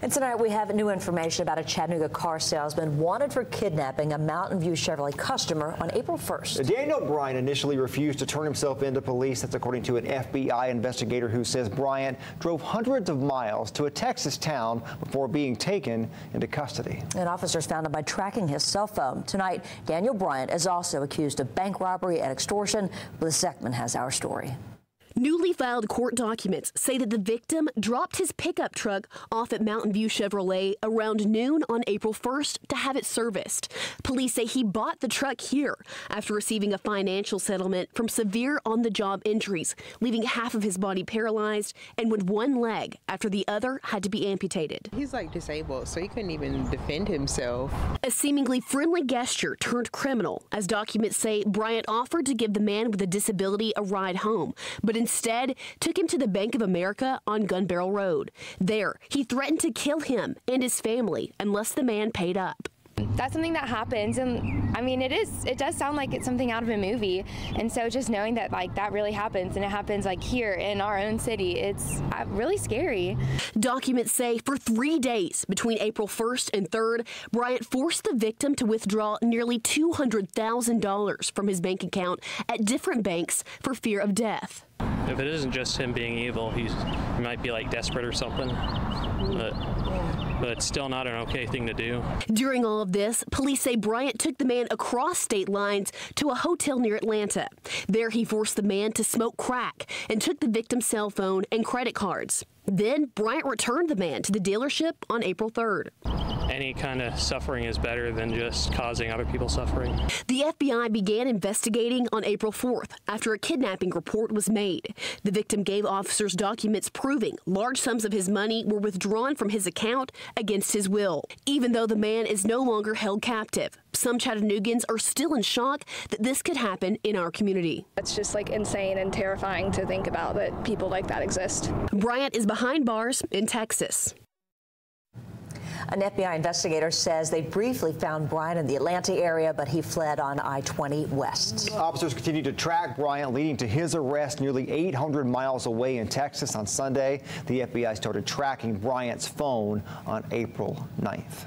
And tonight we have new information about a Chattanooga car salesman wanted for kidnapping a Mountain View Chevrolet customer on April 1st. Daniel Bryant initially refused to turn himself into police. That's according to an FBI investigator who says Bryant drove hundreds of miles to a Texas town before being taken into custody. And officers found him by tracking his cell phone. Tonight, Daniel Bryant is also accused of bank robbery and extortion. Liz Zeckman has our story. Newly filed court documents say that the victim dropped his pickup truck off at Mountain View Chevrolet around noon on April 1st to have it serviced. Police say he bought the truck here after receiving a financial settlement from severe on-the-job injuries, leaving half of his body paralyzed and with one leg after the other had to be amputated. He's like disabled, so he couldn't even defend himself. A seemingly friendly gesture turned criminal, as documents say Bryant offered to give the man with a disability a ride home, but instead took him to the Bank of America on Gun Barrel Road. There, he threatened to kill him and his family unless the man paid up. That's something that happens, and I mean, it does sound like it's something out of a movie, and so just knowing that that really happens, and it happens here in our own city, it's really scary. Documents say for 3 days between April 1st and 3rd, Bryant forced the victim to withdraw nearly $200,000 from his bank account at different banks for fear of death. If it isn't just him being evil, he might be desperate or something, but it's still not an okay thing to do. During all of this, police say Bryant took the man across state lines to a hotel near Atlanta. There he forced the man to smoke crack and took the victim's cell phone and credit cards. Then Bryant returned the man to the dealership on April 3rd. Any kind of suffering is better than just causing other people suffering. The FBI began investigating on April 4th after a kidnapping report was made. The victim gave officers documents proving large sums of his money were withdrawn from his account against his will, even though the man is no longer held captive. Some Chattanoogans are still in shock that this could happen in our community. It's just insane and terrifying to think about that people like that exist. Bryant is behind bars in Texas. An FBI investigator says they briefly found Bryant in the Atlanta area, but he fled on I-20 west. Officers continue to track Bryant, leading to his arrest nearly 800 miles away in Texas on Sunday. The FBI started tracking Bryant's phone on April 9th.